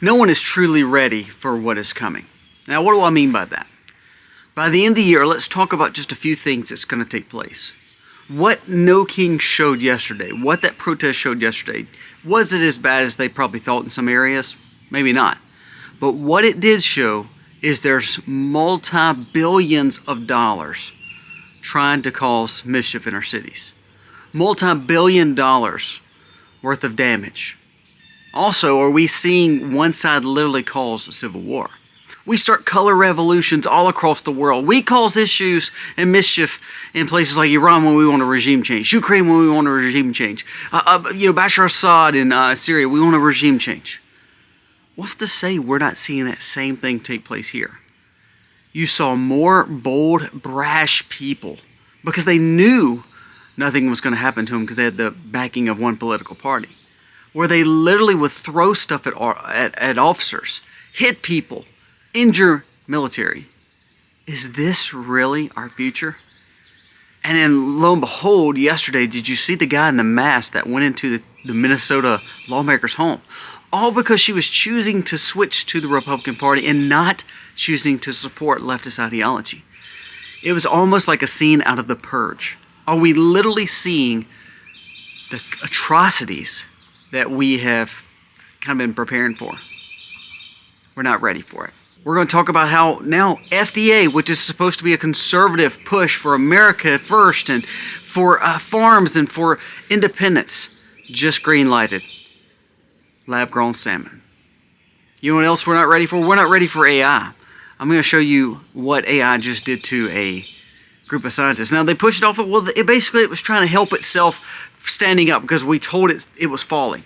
No one is truly ready for what is coming. Now, what do I mean by that? By the end of the year, let's talk about just a few things that's going to take place. What No King showed yesterday, what that protest showed yesterday, was it as bad as they probably thought in some areas? Maybe not. But what it did show is there's multi-billions of dollars trying to cause mischief in our cities. Multi-billion dollars worth of damage. Also, are we seeing one side literally cause a civil war? We start color revolutions all across the world. We cause issues and mischief in places like Iran when we want a regime change. Ukraine when we want a regime change. Bashar Assad in Syria, we want a regime change. What's to say we're not seeing that same thing take place here? You saw more bold, brash people because they knew nothing was going to happen to them because they had the backing of one political party, where they literally would throw stuff at officers, hit people, injure military. Is this really our future? And then lo and behold, yesterday, did you see the guy in the mask that went into the Minnesota lawmaker's home? All because she was choosing to switch to the Republican Party and not choosing to support leftist ideology. It was almost like a scene out of the Purge. Are we literally seeing the atrocities that we have kind of been preparing for? We're not ready for it. We're going to talk about how now FDA, which is supposed to be a conservative push for America first and for farms and for independence, just green-lighted lab-grown salmon. You know what else we're not ready for? We're not ready for AI. I'm going to show you what AI just did to a group of scientists. Now, they pushed it off. Well, it was trying to help itself standing up because we told it was falling.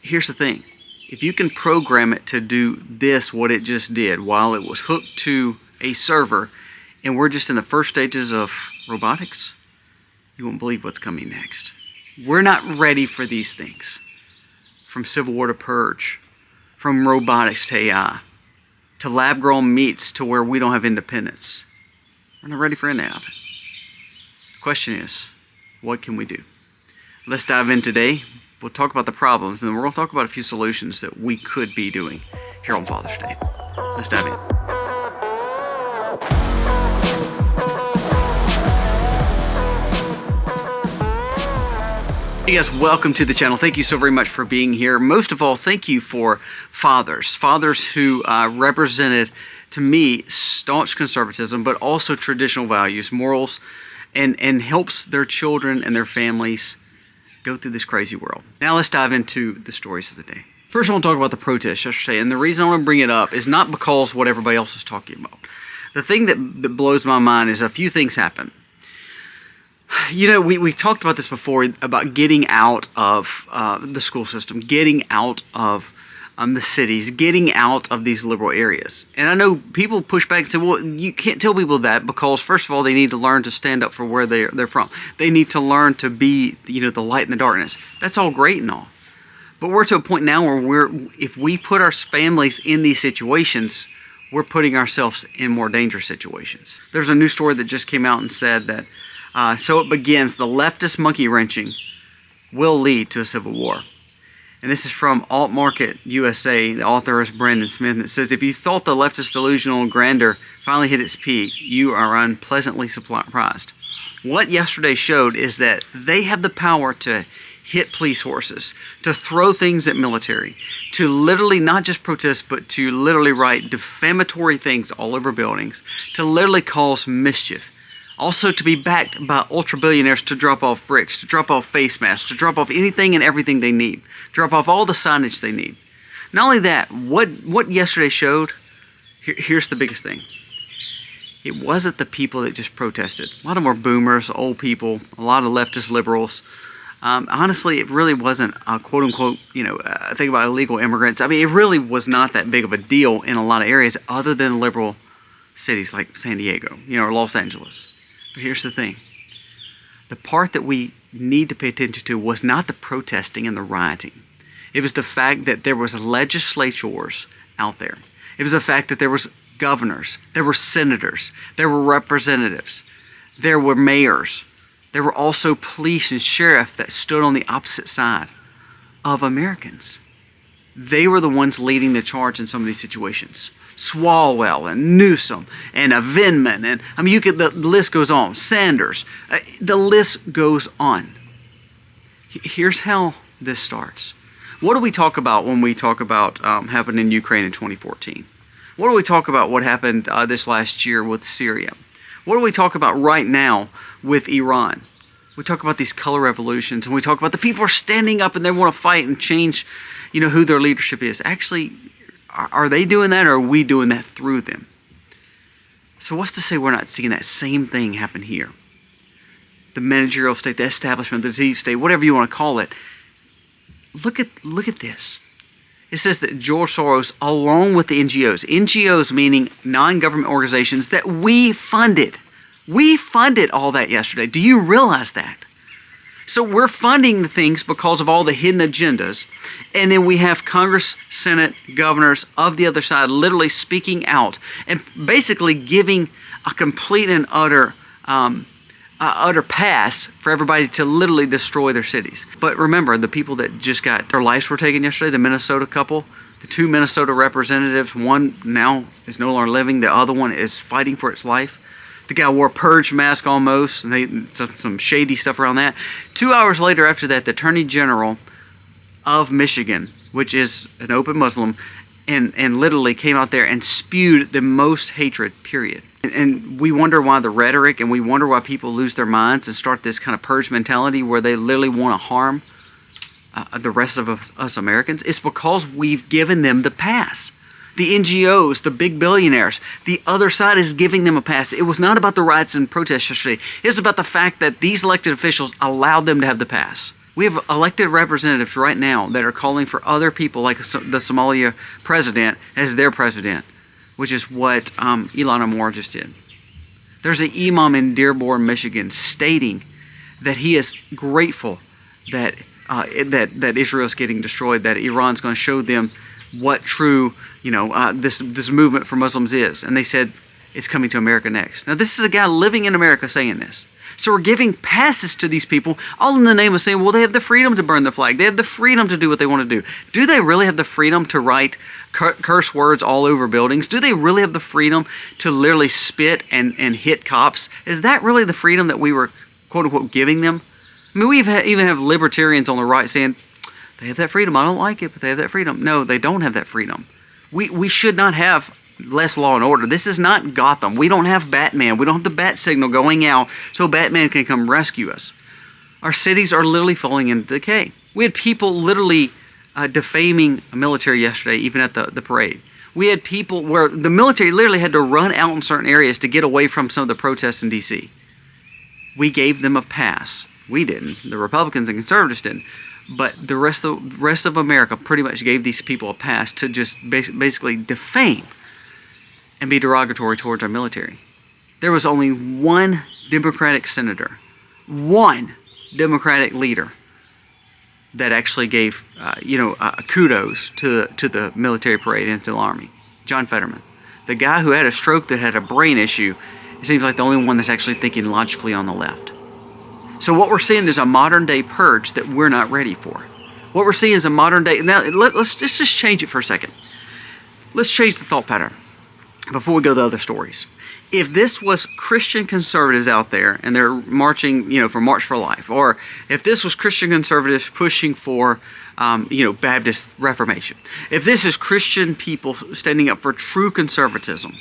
Here's the thing. If you can program it to do this, what it just did, while it was hooked to a server, and we're just in the first stages of robotics, you won't believe what's coming next. We're not ready for these things. From Civil War to Purge, from robotics to AI, to lab-grown meats to where we don't have independence. We're not ready for any of it. The question is, what can we do? Let's dive in today. We'll talk about the problems, and then we're going to talk about a few solutions that we could be doing here on Father's Day. Let's dive in. Hey guys, welcome to the channel. Thank you so very much for being here. Most of all, thank you for fathers who represented, to me, staunch conservatism, but also traditional values, morals, and helps their children and their families go through this crazy world. Now let's dive into the stories of the day. First, I want to talk about the protest yesterday, and the reason I want to bring it up is not because what everybody else is talking about. The thing that blows my mind is a few things happen. You know, we talked about this before, about getting out of the school system, getting out of the cities, getting out of these liberal areas. And I know people push back and say, well, you can't tell people that because, first of all, they need to learn to stand up for where they're from. They need to learn to be, the light in the darkness. That's all great and all. But we're to a point now where if we put our families in these situations, we're putting ourselves in more dangerous situations. There's a new story that just came out and said that so it begins, the leftist monkey wrenching will lead to a civil war. And this is from Alt Market USA. The author is Brandon Smith. And it says, if you thought the leftist delusional grandeur finally hit its peak, you are unpleasantly surprised. What yesterday showed is that they have the power to hit police horses, to throw things at military, to literally not just protest, but to literally write defamatory things all over buildings, to literally cause mischief. Also to be backed by ultra-billionaires to drop off bricks, to drop off face masks, to drop off anything and everything they need, drop off all the signage they need. Not only that, what yesterday showed, here's the biggest thing. It wasn't the people that just protested. A lot of them were boomers, old people, a lot of leftist liberals. Honestly, it really wasn't a quote-unquote, think about illegal immigrants. I mean, it really was not that big of a deal in a lot of areas other than liberal cities like San Diego, or Los Angeles. But here's the thing. The part that we need to pay attention to was not the protesting and the rioting. It was the fact that there was legislatures out there. It was the fact that there was governors, there were senators, there were representatives, there were mayors. There were also police and sheriff that stood on the opposite side of Americans. they were the ones leading the charge in some of these situations. Swalwell and Newsom and Vindman, and I mean, the list goes on. Sanders, the list goes on. Here's how this starts. What do we talk about when we talk about happened in Ukraine in 2014? What do we talk about what happened this last year with Syria? What do we talk about right now with Iran? We talk about these color revolutions, and we talk about the people are standing up and they want to fight and change, who their leadership is. Actually, are they doing that, or are we doing that through them? So what's to say we're not seeing that same thing happen here? The managerial state, the establishment, the deep state, whatever you want to call it. Look at this. It says that George Soros, along with the NGOs meaning non-government organizations that we funded all that yesterday. Do you realize that? So we're funding the things because of all the hidden agendas. And then we have Congress, Senate, governors of the other side literally speaking out and basically giving a complete and utter pass for everybody to literally destroy their cities. But remember, the people that just got their lives were taken yesterday, the Minnesota couple, the 2 Minnesota representatives, one now is no longer living, the other one is fighting for its life. The guy wore a purge mask almost, and some shady stuff around that. 2 hours later after that, the Attorney General of Michigan, which is an open Muslim, and literally came out there and spewed the most hatred, period. And we wonder why the rhetoric, and we wonder why people lose their minds and start this kind of purge mentality where they literally want to harm the rest of us Americans. It's because we've given them the pass. The NGOs, the big billionaires, the other side is giving them a pass. It was not about the riots and protests yesterday. It's about the fact that these elected officials allowed them to have the pass. We have elected representatives right now that are calling for other people like the Somalia president as their president, which is what Ilhan Omar just did. There's an imam in Dearborn, Michigan, stating that he is grateful that Israel's getting destroyed, that Iran's going to show them what true, this movement for Muslims is. And they said it's coming to America next. Now, this is a guy living in America saying this. So we're giving passes to these people, all in the name of saying, well, they have the freedom to burn the flag. They have the freedom to do what they want to do. Do they really have the freedom to write curse words all over buildings? Do they really have the freedom to literally spit and hit cops? Is that really the freedom that we were, quote unquote, giving them? I mean, we even have libertarians on the right saying, they have that freedom. I don't like it, but they have that freedom. No, they don't have that freedom. We should not have less law and order. This is not Gotham. We don't have Batman. We don't have the bat signal going out so Batman can come rescue us. Our cities are literally falling into decay. We had people literally defaming a military yesterday, even at the parade. We had people where the military literally had to run out in certain areas to get away from some of the protests in D.C. We gave them a pass. We didn't. The Republicans and conservatives didn't. But the rest of America pretty much gave these people a pass to just basically defame and be derogatory towards our military. There was only one Democratic senator, one Democratic leader that actually gave, kudos to the military parade and to the Army. John Fetterman. The guy who had a stroke that had a brain issue, it seems like the only one that's actually thinking logically on the left. So what we're seeing is a modern day purge that we're not ready for. What we're seeing is a modern day, now let's just change it for a second. Let's change the thought pattern before we go to other stories. If this was Christian conservatives out there and they're marching, for March for Life, or if this was Christian conservatives pushing for, Baptist Reformation, if this is Christian people standing up for true conservatism,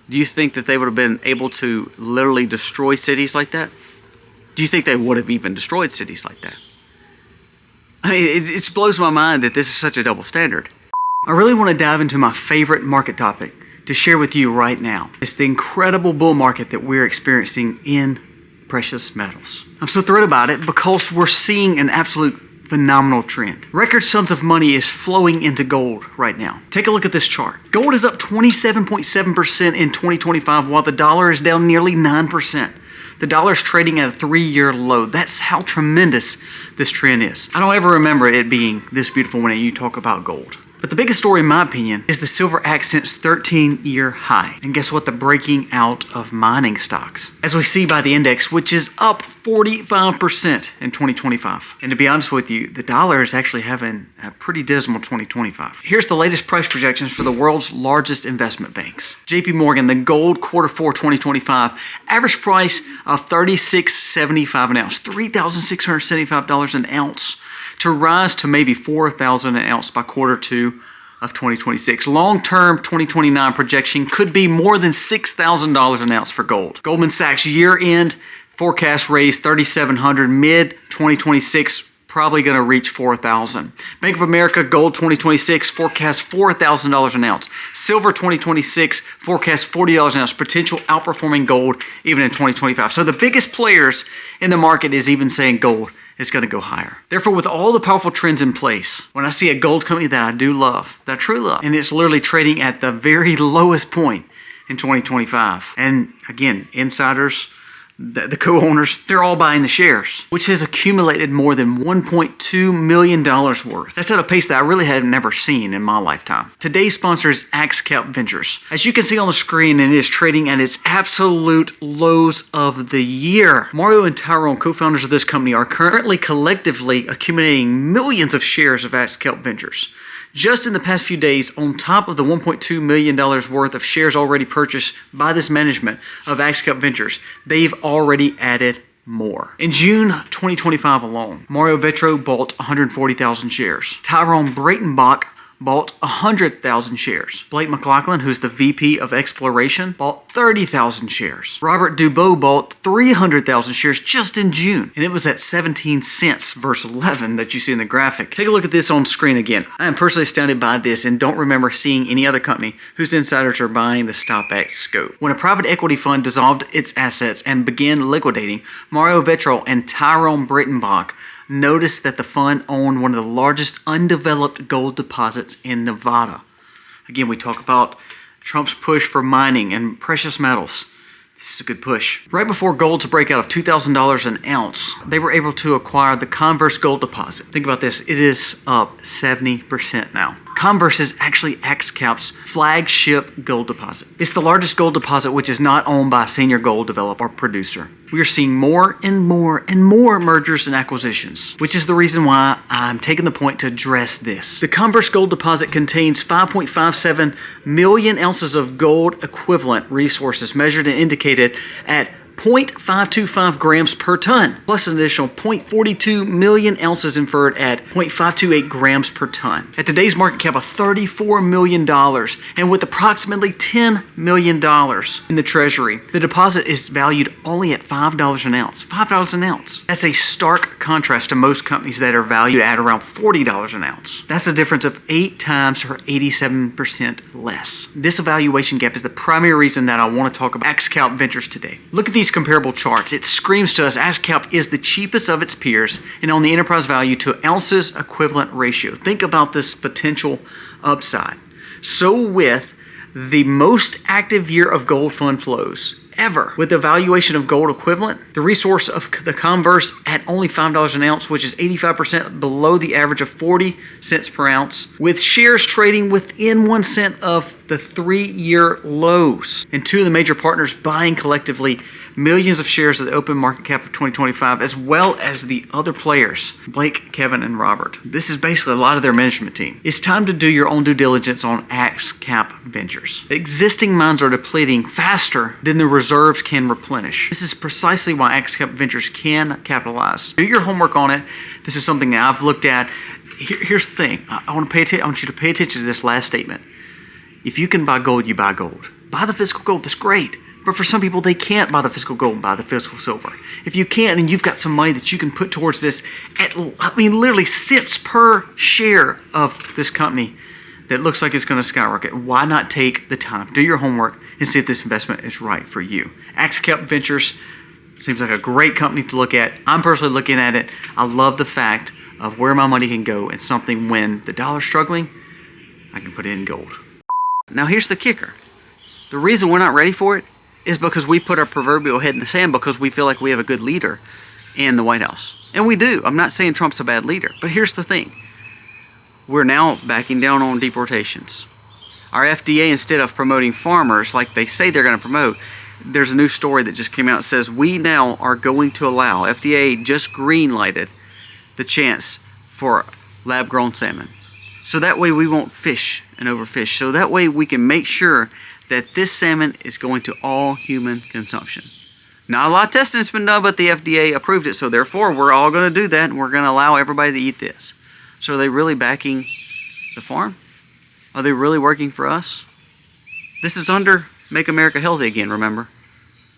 do you think that they would have been able to literally destroy cities like that? Do you think they would have even destroyed cities like that? I mean, it blows my mind that this is such a double standard. I really want to dive into my favorite market topic to share with you right now. It's the incredible bull market that we're experiencing in precious metals. I'm so thrilled about it because we're seeing an absolute phenomenal trend. Record sums of money is flowing into gold right now. Take a look at this chart. Gold is up 27.7% in 2025 while the dollar is down nearly 9%. The dollar is trading at a 3-year low. That's how tremendous this trend is. I don't ever remember it being this beautiful when you talk about gold. But the biggest story, in my opinion, is the silver accent's 13-year high. And guess what? The breaking out of mining stocks, as we see by the index, which is up 45% in 2025. And to be honest with you, the dollar is actually having a pretty dismal 2025. Here's the latest price projections for the world's largest investment banks. JP Morgan, the gold Q4 2025, average price of $36.75 an ounce, $3,675 an ounce, to rise to maybe $4,000 an ounce by Q2 of 2026. Long-term 2029 projection could be more than $6,000 an ounce for gold. Goldman Sachs year-end forecast raised $3,700, mid-2026 probably going to reach $4,000. Bank of America gold 2026 forecast $4,000 an ounce. Silver 2026 forecast $40 an ounce, potential outperforming gold even in 2025. So the biggest players in the market is even saying gold is going to go higher. Therefore, with all the powerful trends in place, when I see a gold company that I do love, that I truly love, and it's literally trading at the very lowest point in 2025, and again, insiders, the co-owners, they're all buying the shares, which has accumulated more than $1.2 million worth. That's at a pace that I really have never seen in my lifetime. Today's sponsor is AXCP Ventures. As you can see on the screen, it is trading at its absolute lows of the year. Mario and Tyrone, co-founders of this company, are currently collectively accumulating millions of shares of AXCP Ventures. Just in the past few days, on top of the $1.2 million worth of shares already purchased by this management of AXCP Ventures, they've already added more. In June 2025 alone, Mario Vetro bought 140,000 shares. Tyrone Breitenbach bought 100,000 shares. Blake McLaughlin, who's the VP of Exploration, bought 30,000 shares. Robert Dubois bought 300,000 shares just in June, and it was at 17 cents versus 11 that you see in the graphic. Take a look at this on screen again. I am personally astounded by this and don't remember seeing any other company whose insiders are buying the stock at scope. When a private equity fund dissolved its assets and began liquidating, Mario Vetro and Tyrone Breitenbach noticed that the fund owned one of the largest undeveloped gold deposits in Nevada. Again, we talk about Trump's push for mining and precious metals. This is a good push. Right before gold's breakout of $2,000 an ounce, they were able to acquire the Converse gold deposit. Think about this. It is up 70% now. Converse is actually AXCP's flagship gold deposit. It's the largest gold deposit which is not owned by a senior gold developer or producer. We are seeing more and more and more mergers and acquisitions, which is the reason why I'm taking the point to address this. The Converse gold deposit contains 5.57 million ounces of gold equivalent resources measured and indicated at 0.525 grams per ton, plus an additional 0.42 million ounces inferred at 0.528 grams per ton. At today's market cap of $34 million, and with approximately $10 million in the treasury, the deposit is valued only at $5 an ounce. $5 an ounce. That's a stark contrast to most companies that are valued at around $40 an ounce. That's a difference of 8 times or 87% less. This evaluation gap is the primary reason that I want to talk about AXCP Ventures today. Look at these comparable charts. It screams to us AXCP is the cheapest of its peers and on the enterprise value to ounces equivalent ratio. Think about this potential upside. So with the most active year of gold fund flows ever, with the valuation of gold equivalent, the resource of the Converse at only $5 an ounce, which is 85% below the average of 40 cents per ounce, with shares trading within 1 cent of the 3-year lows, and 2 of the major partners buying collectively millions of shares at the open market cap of 2025, as well as the other players, Blake, Kevin, and Robert. This is basically a lot of their management team. It's time to do your own due diligence on AXCP Ventures. The existing mines are depleting faster than the reserves can replenish. This is precisely why AXCP Ventures can capitalize. Do your homework on it. This is something that I've looked at. Here's the thing. I want you to pay attention to this last statement. If you can buy gold, you buy gold. Buy the physical gold. That's great. But for some people, they can't buy the physical gold and buy the physical silver. If you can, and you've got some money that you can put towards this at, literally cents per share of this company that looks like it's going to skyrocket, why not take the time, do your homework, and see if this investment is right for you? AXCP Ventures seems like a great company to look at. I'm personally looking at it. I love the fact of where my money can go and something when the dollar's struggling, I can put it in gold. Now here's the kicker. The reason we're not ready for it is because we put our proverbial head in the sand because we feel like we have a good leader in the White House. And we do. I'm not saying Trump's a bad leader, but here's the thing. we're now backing down on deportations. Our FDA, instead of promoting farmers like they say they're going to promote, there's a new story that just came out that says we now are going to allow, FDA just green-lighted the chance for lab-grown salmon. So that way we won't fish and overfish. So that way we can make sure that this salmon is going to all human consumption. Not a lot of testing has been done, but the FDA approved it. So therefore, we're all going to do that, and we're going to allow everybody to eat this. So are they really backing the farm? Are they really working for us? This is under Make America Healthy Again, remember?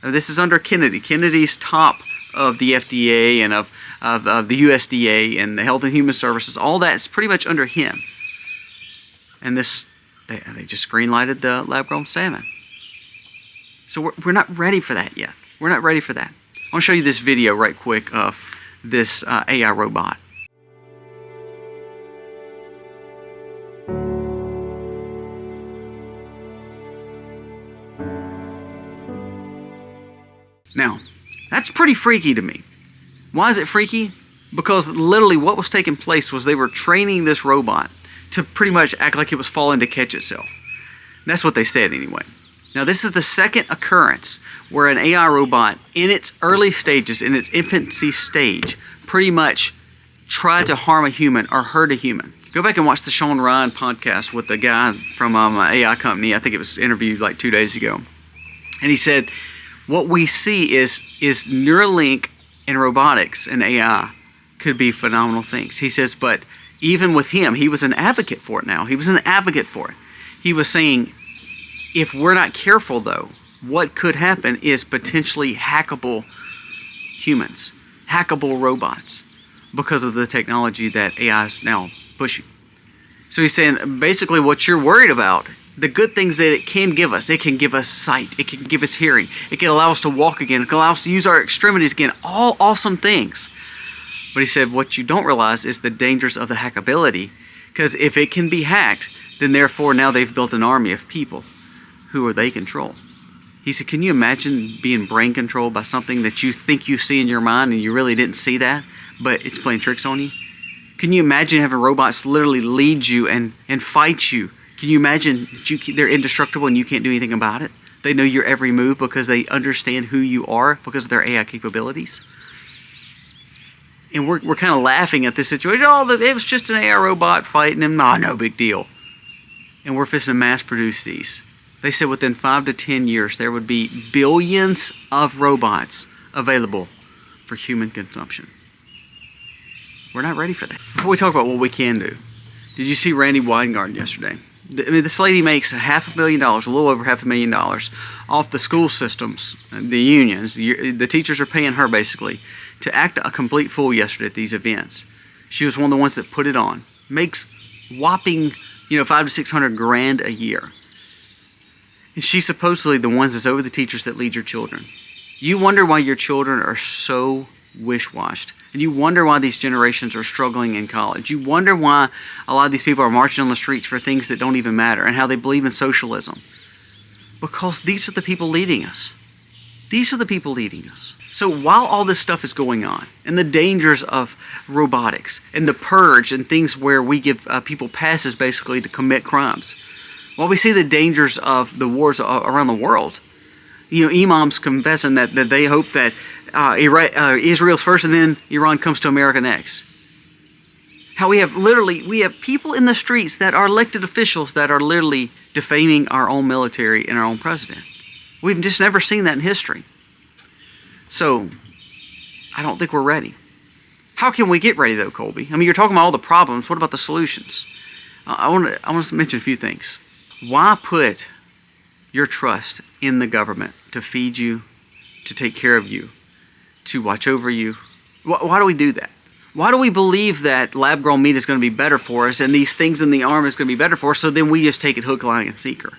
This is under Kennedy. Kennedy's top of the FDA and of the USDA and the Health and Human Services. All that's pretty much under him. And this, they just green-lighted the lab-grown salmon. So we're not ready for that yet. We're not ready for that. I want to show you this video right quick of this AI robot. Now, that's pretty freaky to me. Why is it freaky? Because literally what was taking place was they were training this robot to pretty much act like it was falling to catch itself. That's what they said anyway. Now this is the second occurrence where an AI robot in its early stages, in its infancy stage, pretty much tried to harm a human or hurt a human. Go back and watch the Sean Ryan podcast with the guy from an AI company. I think it was interviewed like 2 days ago. And he said, what we see is Neuralink and robotics and AI could be phenomenal things. He says, but even with him, he was an advocate for it now. He was an advocate for it. He was saying, if we're not careful though, what could happen is potentially hackable humans, hackable robots, because of the technology that AI is now pushing. So he's saying, basically what you're worried about, the good things that it can give us sight, it can give us hearing, it can allow us to walk again, it can allow us to use our extremities again, all awesome things. But he said what you don't realize is the dangers of the hackability, because if it can be hacked, then therefore now they've built an army of people who they control. He said, can you imagine being brain controlled by something that you think you see in your mind and you really didn't see that, but it's playing tricks on you? Can you imagine having robots literally lead you and fight you? Can you imagine that they're indestructible and you can't do anything about it? They know your every move because they understand who you are because of their AI capabilities. And we're kind of laughing at this situation. Oh, it was just an AI robot fighting him. Oh, no big deal. And we're fixing to mass produce these. They said within 5 to 10 years there would be billions of robots available for human consumption. We're not ready for that. Before we talk about what we can do, did you see Randy Weingarten yesterday? I mean, this lady makes $500,000, a little over $500,000, off the school systems, the unions. The teachers are paying her basically to act a complete fool yesterday at these events. She was one of the ones that put it on. Makes whopping, $500 to $600 a year. And she's supposedly the ones that's over the teachers that lead your children. You wonder why your children are so wish-washed. And you wonder why these generations are struggling in college. You wonder why a lot of these people are marching on the streets for things that don't even matter and how they believe in socialism. Because these are the people leading us. These are the people leading us. So while all this stuff is going on, and the dangers of robotics, and the purge, and things where we give people passes basically to commit crimes, while we see the dangers of the wars around the world, imams confessing that they hope that Israel's first and then Iran comes to America next. How we have people in the streets that are elected officials that are literally defaming our own military and our own president. We've just never seen that in history. So, I don't think we're ready. How can we get ready though, Colby? I mean, you're talking about all the problems. What about the solutions? I want to mention a few things. Why put your trust in the government to feed you, to take care of you, to watch over you? Why do we do that? Why do we believe that lab-grown meat is going to be better for us and these things in the arm is going to be better for us, so then we just take it hook, line, and sinker?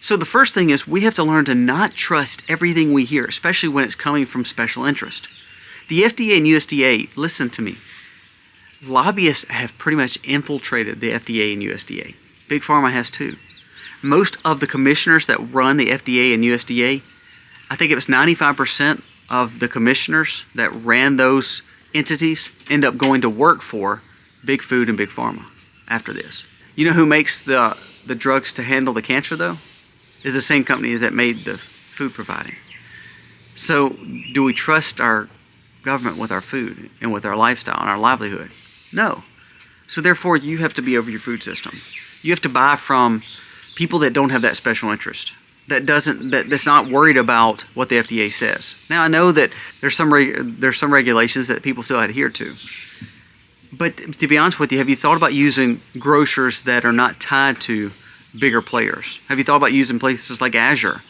So the first thing is we have to learn to not trust everything we hear, especially when it's coming from special interest. The FDA and USDA, listen to me, lobbyists have pretty much infiltrated the FDA and USDA. Big Pharma has too. Most of the commissioners that run the FDA and USDA, I think it was 95% of the commissioners that ran those entities end up going to work for Big Food and Big Pharma after this. You know who makes the drugs to handle the cancer, though? Is the same company that made the food providing. So do we trust our government with our food and with our lifestyle and our livelihood? No. So therefore, you have to be over your food system. You have to buy from people that don't have that special interest, that's not worried about what the FDA says. Now I know that there's some regulations that people still adhere to, but to be honest with you, have you thought about using grocers that are not tied to bigger players? Have you thought about using places like Azure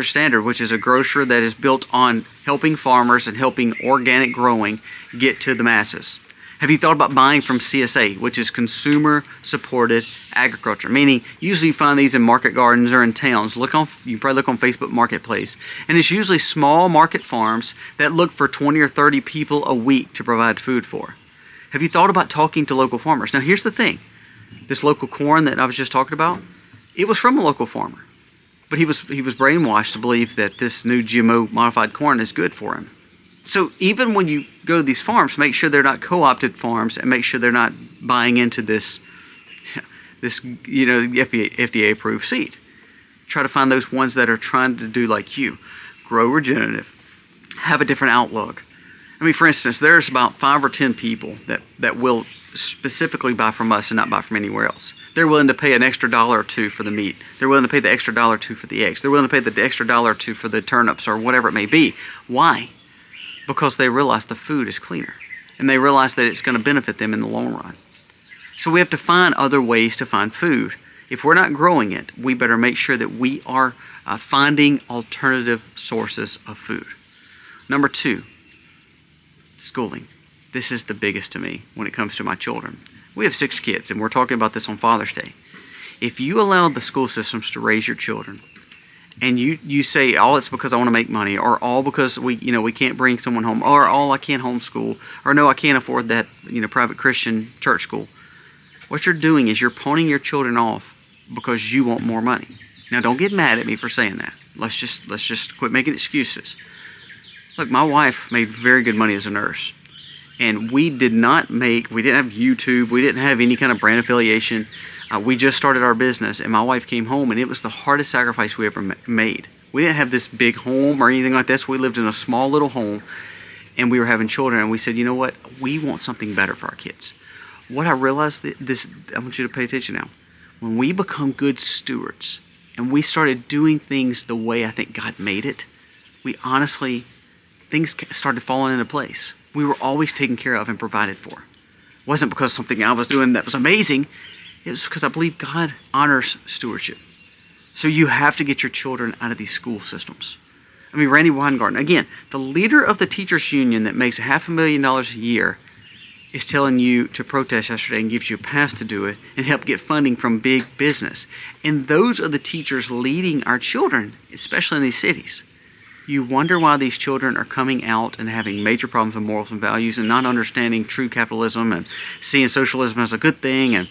Standard, which is a grocer that is built on helping farmers and helping organic growing get to the masses? Have you thought about buying from CSA, which is Consumer Supported Agriculture? Meaning, usually you find these in market gardens or in towns. You can probably look on Facebook Marketplace, and it's usually small market farms that look for 20 or 30 people a week to provide food for. Have you thought about talking to local farmers? Now, here's the thing: this local corn that I was just talking about, it was from a local farmer, but he was brainwashed to believe that this new GMO modified corn is good for him. So even when you go to these farms, make sure they're not co-opted farms, and make sure they're not buying into this FDA approved seed. Try to find those ones that are trying to do like you, grow regenerative, have a different outlook. I mean, for instance, there's about 5 or 10 people that will specifically buy from us and not buy from anywhere else. They're willing to pay an extra $1 or $2 for the meat. They're willing to pay the extra $1 or $2 for the eggs. They're willing to pay the extra $1 or $2 for the turnips or whatever it may be. Why? Because they realize the food is cleaner, and they realize that it's going to benefit them in the long run. So we have to find other ways to find food. If we're not growing it, we better make sure that we are finding alternative sources of food. Number 2, schooling. This is the biggest to me when it comes to my children. We have 6 kids, and we're talking about this on Father's Day. If you allow the school systems to raise your children, and you say, oh, it's because I want to make money, or all because we can't bring someone home, or all I can't homeschool, or no, I can't afford that private Christian church school. What you're doing is you're pawning your children off because you want more money. Now, don't get mad at me for saying that. Let's just quit making excuses. Look, my wife made very good money as a nurse, and we didn't have YouTube, we didn't have any kind of brand affiliation. We just started our business, and my wife came home, and it was the hardest sacrifice we ever made. We didn't have this big home or anything like this. We lived in a small little home, and we were having children, and we said, you know what? We want something better for our kids. What I realized, I want you to pay attention now. When we become good stewards, and we started doing things the way I think God made it, things started falling into place. We were always taken care of and provided for. It wasn't because something I was doing that was amazing. It was because I believe God honors stewardship. So you have to get your children out of these school systems. I mean, Randy Weingarten, again, the leader of the teachers union that makes $500,000 a year, is telling you to protest yesterday and gives you a pass to do it and help get funding from big business. And those are the teachers leading our children, especially in these cities. You wonder why these children are coming out and having major problems with morals and values and not understanding true capitalism and seeing socialism as a good thing and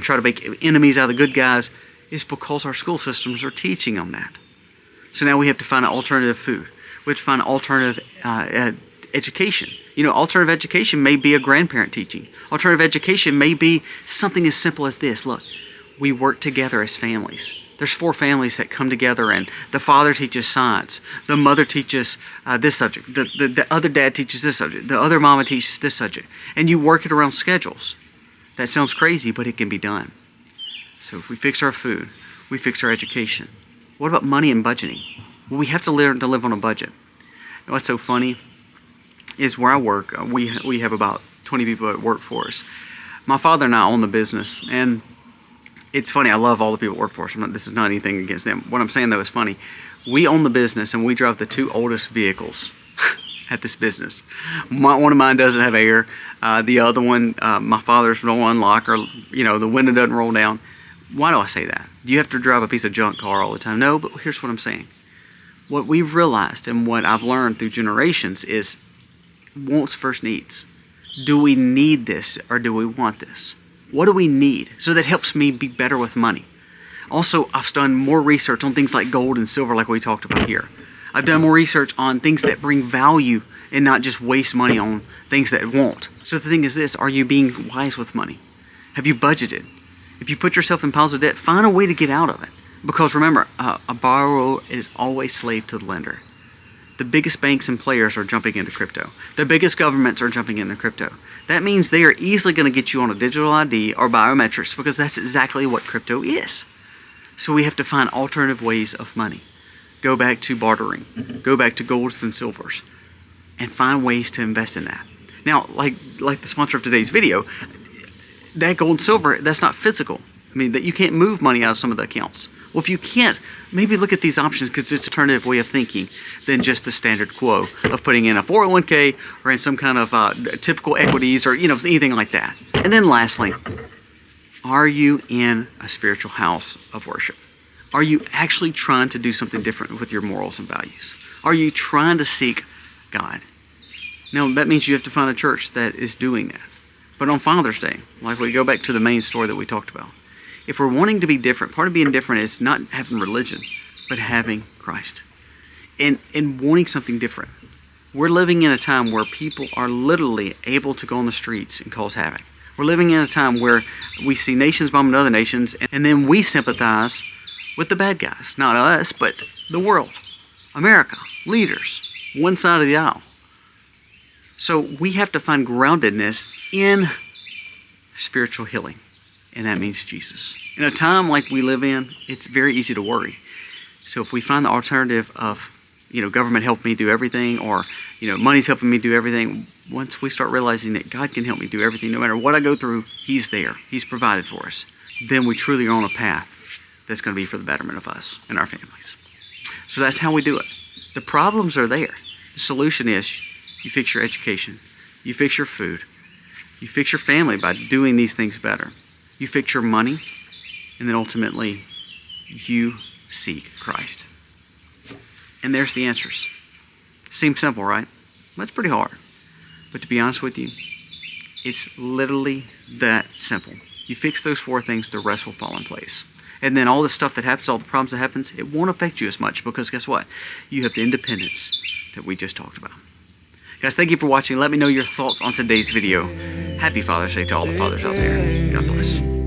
try to make enemies out of the good guys. Is because our school systems are teaching them that. So now we have to find an alternative food. We have to find alternative education. Alternative education may be a grandparent teaching. Alternative education may be something as simple as this. Look, we work together as families. There's 4 families that come together, and the father teaches science. The mother teaches this subject. The other dad teaches this subject. The other mama teaches this subject. And you work it around schedules. That sounds crazy, but it can be done. So if we fix our food, we fix our education. What about money and budgeting? Well, we have to learn to live on a budget. And what's so funny is where I work, we have about 20 people that work for us. My father and I own the business, and it's funny, I love all the people that work for us. This is not anything against them. What I'm saying, though, is funny. We own the business, and we drive the 2 oldest vehicles at this business. One of mine doesn't have air. The other one, my father's don't unlock, or the window doesn't roll down. Why do I say that? Do you have to drive a piece of junk car all the time? No, but here's what I'm saying. What we've realized and what I've learned through generations is wants first needs. Do we need this or do we want this? What do we need? So that helps me be better with money. Also, I've done more research on things like gold and silver like we talked about here. I've done more research on things that bring value and not just waste money on things that won't. So the thing is this, are you being wise with money? Have you budgeted? If you put yourself in piles of debt, find a way to get out of it. Because remember, a borrower is always slave to the lender. The biggest banks and players are jumping into crypto. The biggest governments are jumping into crypto. That means they are easily going to get you on a digital ID or biometrics, because that's exactly what crypto is. So we have to find alternative ways of money. Go back to bartering. Go back to golds and silvers. And find ways to invest in that. Now, like the sponsor of today's video, that gold and silver, that's not physical. I mean, that you can't move money out of some of the accounts. Well, if you can't, maybe look at these options, because it's an alternative way of thinking than just the standard quo of putting in a 401k or in some kind of typical equities or anything like that. And then lastly, are you in a spiritual house of worship? Are you actually trying to do something different with your morals and values? Are you trying to seek God? Now, that means you have to find a church that is doing that. But on Father's Day, like we go back to the main story that we talked about, if we're wanting to be different, part of being different is not having religion, but having Christ. And wanting something different. We're living in a time where people are literally able to go on the streets and cause havoc. We're living in a time where we see nations bombing other nations, and then we sympathize with the bad guys. Not us, but the world. America. Leaders. One side of the aisle. So we have to find groundedness in spiritual healing. And that means Jesus. In a time like we live in, it's very easy to worry. So if we find the alternative of, government helping me do everything, or, money's helping me do everything, once we start realizing that God can help me do everything, no matter what I go through, He's there. He's provided for us. Then we truly are on a path that's going to be for the betterment of us and our families. So that's how we do it. The problems are there. The solution is you fix your education. You fix your food. You fix your family by doing these things better. You fix your money, and then ultimately, you seek Christ. And there's the answers. Seems simple, right? That's pretty hard. But to be honest with you, it's literally that simple. You fix those 4 things, the rest will fall in place. And then all the stuff that happens, all the problems that happens, it won't affect you as much, because guess what? You have the independence that we just talked about. Guys, thank you for watching. Let me know your thoughts on today's video. Happy Father's Day to all the fathers out there. God bless.